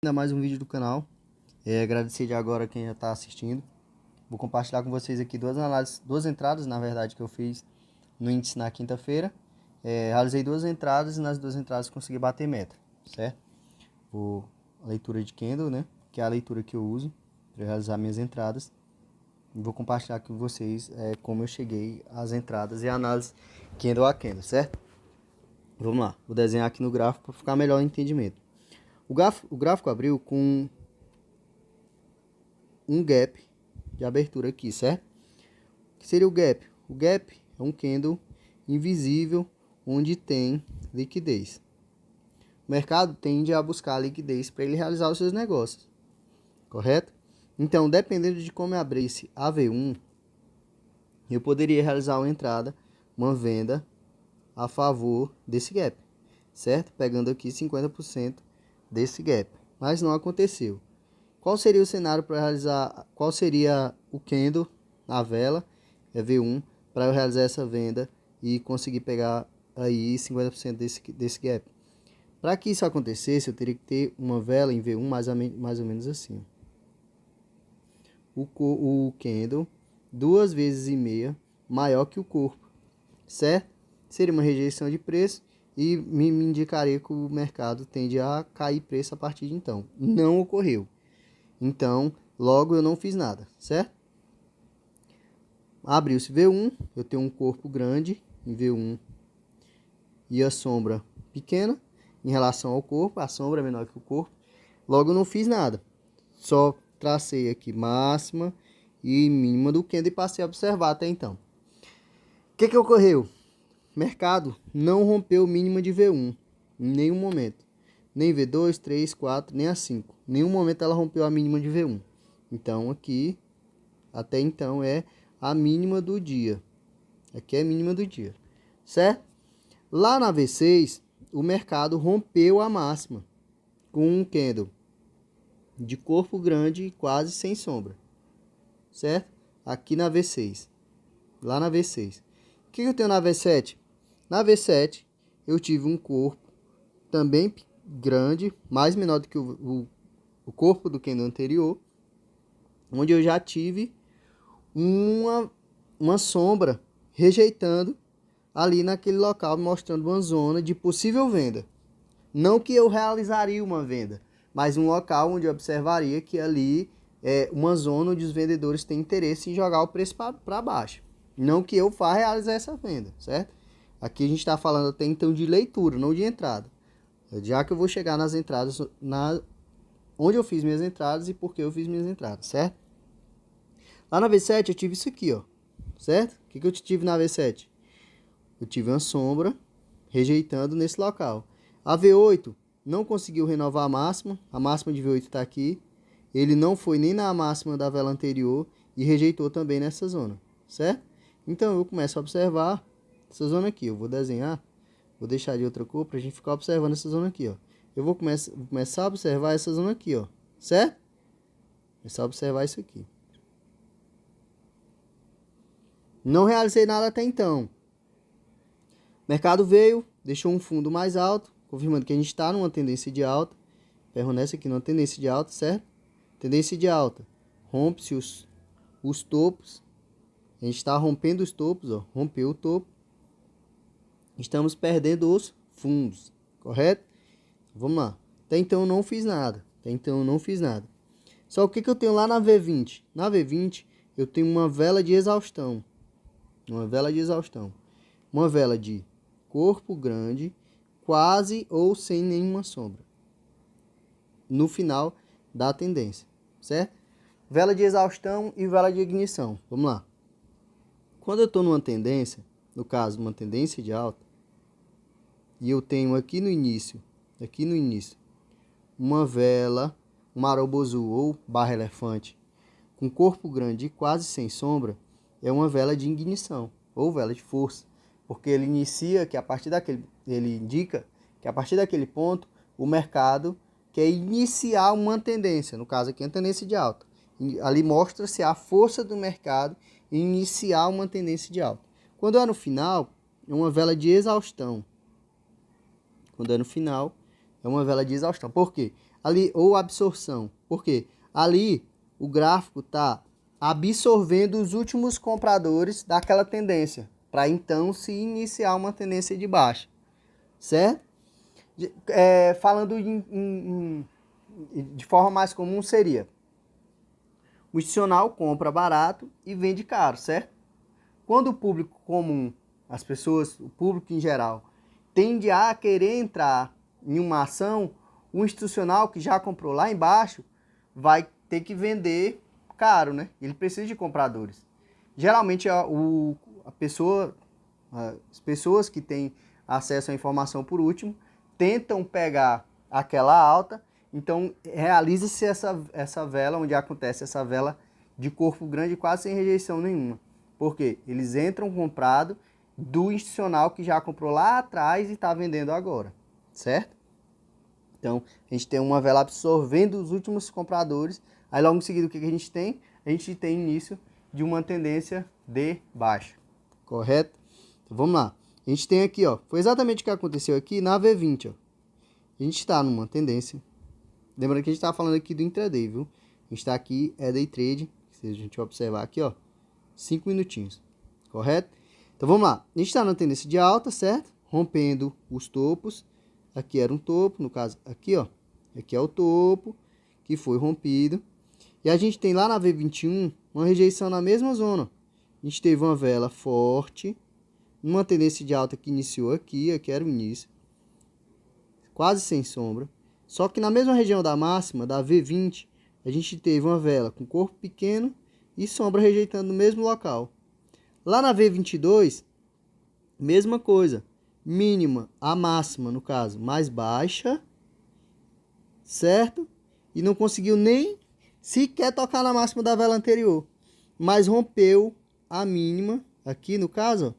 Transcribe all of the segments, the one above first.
Ainda mais um vídeo do canal. Agradecer de agora quem já está assistindo. Vou compartilhar com vocês aqui duas entradas, na verdade, que eu fiz no índice na quinta-feira. Realizei duas entradas e nas duas entradas consegui bater meta, certo? A leitura de candle, né? Que é a leitura que eu uso para realizar minhas entradas. E vou compartilhar com vocês como eu cheguei às entradas e a análise candle a candle, certo? Vamos lá, vou desenhar aqui no gráfico para ficar melhor o entendimento. O gráfico abriu com um gap de abertura aqui, certo? O que seria o gap? O gap é um candle invisível onde tem liquidez. O mercado tende a buscar liquidez para ele realizar os seus negócios, correto? Então, dependendo de como eu abrisse a V1, eu poderia realizar uma entrada, uma venda a favor desse gap, certo? Pegando aqui 50% desse gap, mas não aconteceu. Qual seria o cenário para realizar? Qual seria o candle na vela V1 para eu realizar essa venda e conseguir pegar aí 50% desse gap? Para que isso acontecesse, eu teria que ter uma vela em V1 mais ou menos assim. O candle 2,5 vezes maior que o corpo, certo? Seria uma rejeição de preço e me indicaria que o mercado tende a cair preço a partir de então. Não ocorreu. Então, logo eu não fiz nada, certo? Abriu-se V1, eu tenho um corpo grande em V1 e a sombra pequena em relação ao corpo, a sombra é menor que o corpo. Logo eu não fiz nada, só tracei aqui máxima e mínima do candle e passei a observar até então. O que ocorreu? O mercado não rompeu o mínimo de V1 em nenhum momento. Nem V2, 3, 4, nem a 5. Em nenhum momento ela rompeu a mínima de V1. Então aqui, até então, é a mínima do dia. Aqui é a mínima do dia, certo? Lá na V6, o mercado rompeu a máxima com um candle de corpo grande e quase sem sombra, certo? Aqui na V6, lá na V6. O que eu tenho na V7? Na V7, eu tive um corpo também grande, mais menor do que o corpo do candle anterior, onde eu já tive uma sombra rejeitando ali naquele local, mostrando uma zona de possível venda. Não que eu realizaria uma venda, mas um local onde eu observaria que ali é uma zona onde os vendedores têm interesse em jogar o preço para baixo. Não que eu vá realizar essa venda, certo? Aqui a gente está falando até então de leitura, não de entrada. Já que eu vou chegar nas entradas, onde eu fiz minhas entradas e por que eu fiz minhas entradas, certo? Lá na V7 eu tive isso aqui, ó, certo? O que eu tive na V7? Eu tive uma sombra rejeitando nesse local. A V8 não conseguiu renovar a máxima de V8 está aqui. Ele não foi nem na máxima da vela anterior e rejeitou também nessa zona, certo? Então eu começo a observar essa zona aqui. Eu vou desenhar, vou deixar de outra cor para a gente ficar observando essa zona aqui, ó. Eu vou começar a observar essa zona aqui, ó, certo? Começar a observar isso aqui. Não realizei nada até então. O mercado veio, deixou um fundo mais alto, confirmando que a gente está numa tendência de alta. Permanece aqui numa tendência de alta, certo? Tendência de alta. Rompe-se os topos. A gente está rompendo os topos, ó. Rompeu o topo. Estamos perdendo os fundos, correto? Vamos lá. Até então eu não fiz nada. Só o que eu tenho lá na V20? Na V20 eu tenho uma vela de exaustão. Uma vela de corpo grande, quase ou sem nenhuma sombra. No final da tendência, certo? Vela de exaustão e vela de ignição. Vamos lá. Quando eu estou numa tendência, no caso, uma tendência de alta, e eu tenho aqui no início, uma vela, um marobozu ou barra elefante, com corpo grande e quase sem sombra, é uma vela de ignição ou vela de força, porque ele indica que a partir daquele ponto o mercado quer iniciar uma tendência, no caso aqui é a tendência de alta. Ali mostra-se a força do mercado em iniciar uma tendência de alta. Quando é no final, é uma vela de exaustão. Por quê? ali, ou absorção. Por quê? Ali o gráfico está absorvendo os últimos compradores daquela tendência, para então se iniciar uma tendência de baixa, certo? Falando de forma mais comum seria, o institucional compra barato e vende caro, certo? Quando o público comum, as pessoas, o público em geral, tende a querer entrar em uma ação, o institucional que já comprou lá embaixo vai ter que vender caro, né? Ele precisa de compradores. Geralmente as pessoas que têm acesso à informação por último tentam pegar aquela alta, então realiza-se essa vela, onde acontece essa vela de corpo grande quase sem rejeição nenhuma. Porque eles entram comprado do institucional que já comprou lá atrás e está vendendo agora, certo? Então, a gente tem uma vela absorvendo os últimos compradores. Aí, logo em seguida, o que a gente tem? A gente tem início de uma tendência de baixa, correto? Então, vamos lá. A gente tem aqui, ó, foi exatamente o que aconteceu aqui na V20, ó. A gente está numa tendência. Lembrando que a gente está falando aqui do intraday, viu? A gente está aqui, é day trade. Se a gente observar aqui, ó, 5 minutinhos, correto? Então, vamos lá. A gente está na tendência de alta, certo? Rompendo os topos. Aqui era um topo, no caso, aqui, ó. Aqui é o topo, que foi rompido. E a gente tem lá na V21 uma rejeição na mesma zona. A gente teve uma vela forte, uma tendência de alta que iniciou aqui, aqui era o início, quase sem sombra. Só que na mesma região da máxima, da V20, a gente teve uma vela com corpo pequeno e sombra rejeitando no mesmo local. Lá na V22, mesma coisa. Mínima, a máxima, no caso, mais baixa, certo? E não conseguiu nem sequer tocar na máxima da vela anterior. Mas rompeu a mínima, aqui no caso, ó,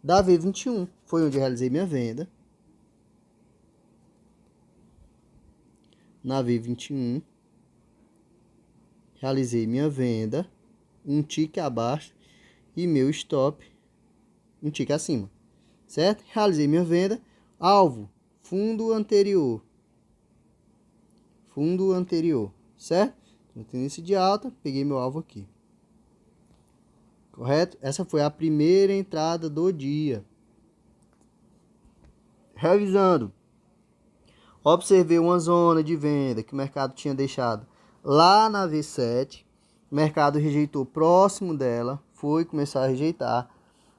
da V21. Foi onde eu realizei minha venda. Na V21, realizei minha venda, um tique abaixo e meu stop, um tique acima, certo? Realizei minha venda, alvo, fundo anterior, certo? Então, tendência de alta, peguei meu alvo aqui, correto? Essa foi a primeira entrada do dia. Revisando, observei uma zona de venda que o mercado tinha deixado lá na V7. O mercado rejeitou próximo dela, foi começar a rejeitar.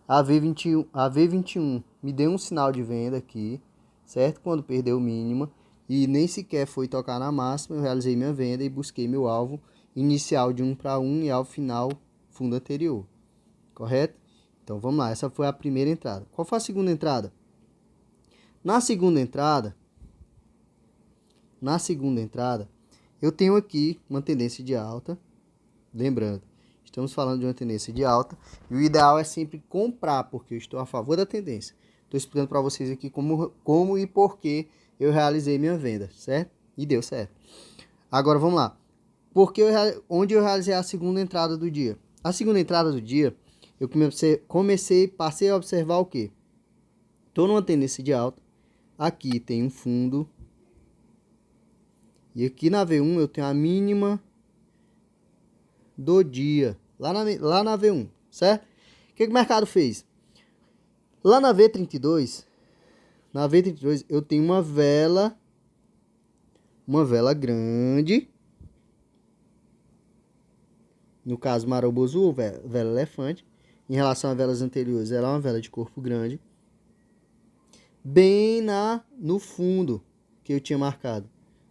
A V21 me deu um sinal de venda aqui, certo? Quando perdeu mínima e nem sequer foi tocar na máxima, eu realizei minha venda e busquei meu alvo inicial de 1 para 1 e alvo final fundo anterior, correto? Então vamos lá, essa foi a primeira entrada. Qual foi a segunda entrada? Na segunda entrada, eu tenho aqui uma tendência de alta. Lembrando, estamos falando de uma tendência de alta. E o ideal é sempre comprar, porque eu estou a favor da tendência. Estou explicando para vocês aqui como e por que eu realizei minha venda, certo? E deu certo. Agora vamos lá. Onde eu realizei a segunda entrada do dia? A segunda entrada do dia, eu passei a observar o quê? Estou numa tendência de alta. Aqui tem um fundo. E aqui na V1 eu tenho a mínima do dia. Lá na V1, certo? O que o mercado fez? Lá na V32, eu tenho uma vela grande. No caso, maromba azul, vela elefante. Em relação a velas anteriores, ela é uma vela de corpo grande. Bem no fundo que eu tinha marcado.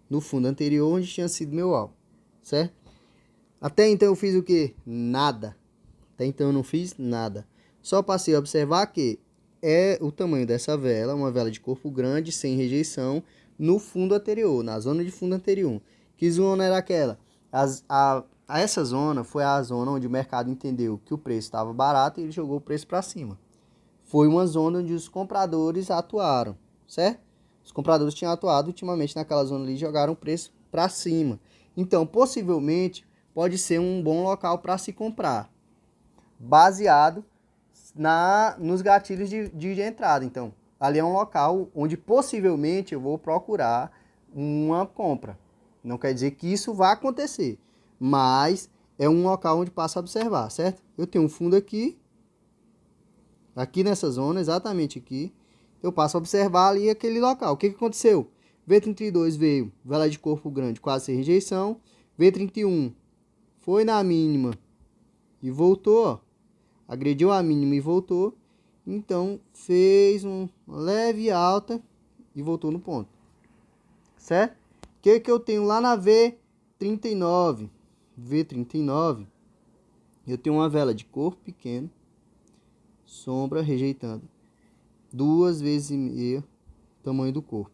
No fundo anterior, onde tinha sido meu alvo, certo? Até então eu fiz o quê? Nada. Até então eu não fiz nada. Só passei a observar que é o tamanho dessa vela, uma vela de corpo grande, sem rejeição, no fundo anterior, na zona de fundo anterior. Que zona era aquela? Essa zona foi a zona onde o mercado entendeu que o preço estava barato e ele jogou o preço para cima. Foi uma zona onde os compradores atuaram, certo? Os compradores tinham atuado ultimamente naquela zona ali e jogaram o preço para cima. Então, possivelmente, pode ser um bom local para se comprar, baseado nos gatilhos de entrada. Então, ali é um local onde possivelmente eu vou procurar uma compra, Não quer dizer que isso vai acontecer, mas é um local onde passa a observar, certo? Eu tenho um fundo aqui nessa zona, exatamente aqui. Eu passo a observar ali aquele local. O que aconteceu? V32 veio, vela de corpo grande, quase sem rejeição. V31 foi na mínima e voltou, ó. Agrediu a mínima e voltou. Então, fez uma leve alta e voltou no ponto. Certo? O que eu tenho lá na V39? V39, eu tenho uma vela de corpo pequeno, sombra rejeitando 2,5 vezes o tamanho do corpo.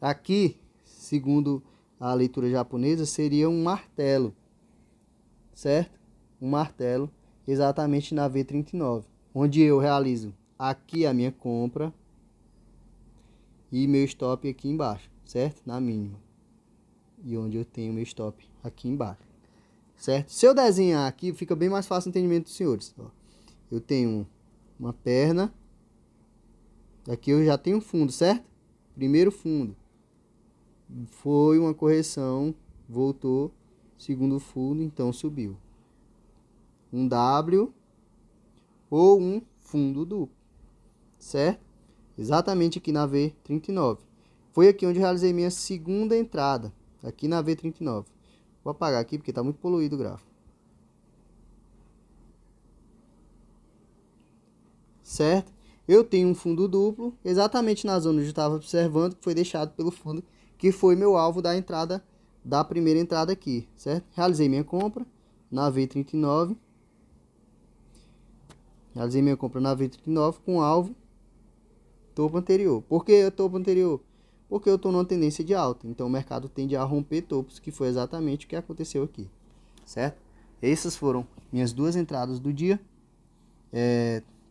Aqui, segundo a leitura japonesa, seria um martelo, certo? Um martelo, exatamente na V39, onde eu realizo aqui a minha compra e meu stop aqui embaixo, certo? Na mínima. E onde eu tenho meu stop aqui embaixo, certo? Se eu desenhar aqui, fica bem mais fácil o entendimento dos senhores. Ó, eu tenho uma perna, aqui eu já tenho fundo, certo? Primeiro fundo. Foi uma correção, voltou, segundo fundo, então subiu. Um W ou um fundo duplo, certo? Exatamente aqui na V39. Foi aqui onde eu realizei minha segunda entrada, aqui na V39. Vou apagar aqui porque está muito poluído o gráfico. Certo? Eu tenho um fundo duplo, exatamente na zona onde eu estava observando, que foi deixado pelo fundo, que foi meu alvo da entrada, da primeira entrada aqui, certo? Realizei minha compra na V39. Realizei minha compra na V39 com alvo topo anterior. Por que topo anterior? Porque eu estou numa tendência de alta. Então o mercado tende a romper topos, que foi exatamente o que aconteceu aqui, certo? Essas foram minhas duas entradas do dia.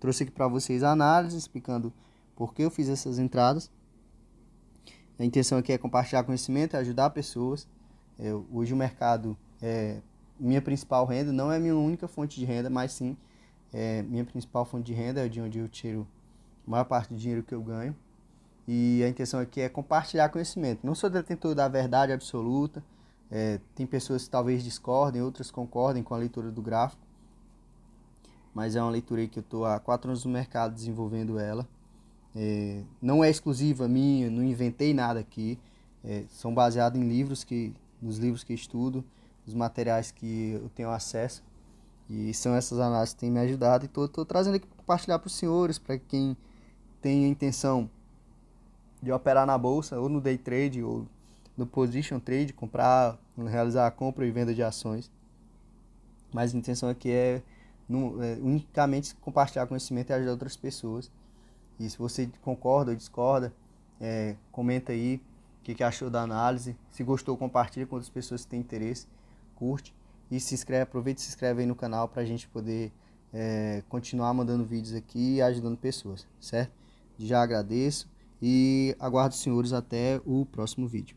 Trouxe aqui para vocês a análise, explicando por que eu fiz essas entradas. A intenção aqui é compartilhar conhecimento e ajudar pessoas. Hoje o mercado é minha principal renda, não é minha única fonte de renda, mas sim minha principal fonte de renda, é de onde eu tiro a maior parte do dinheiro que eu ganho. E a intenção aqui é compartilhar conhecimento. Não sou detentor da verdade absoluta. Tem pessoas que talvez discordem, outras concordem com a leitura do gráfico. Mas é uma leitura aí que eu estou há 4 anos no mercado desenvolvendo ela. Não é exclusiva minha, não inventei nada aqui. São baseados em nos livros que estudo, nos materiais que eu tenho acesso. E são essas análises que têm me ajudado. E estou trazendo aqui para compartilhar para os senhores, para quem tem a intenção de operar na bolsa, ou no day trade, ou no position trade, realizar a compra e venda de ações. Mas a intenção aqui é unicamente compartilhar conhecimento e ajudar outras pessoas. E se você concorda ou discorda, comenta aí o que achou da análise. Se gostou, compartilha com outras pessoas que têm interesse, curte. E se inscreve, aproveita e se inscreve aí no canal para a gente poder continuar mandando vídeos aqui e ajudando pessoas, certo? Já agradeço e aguardo os senhores até o próximo vídeo.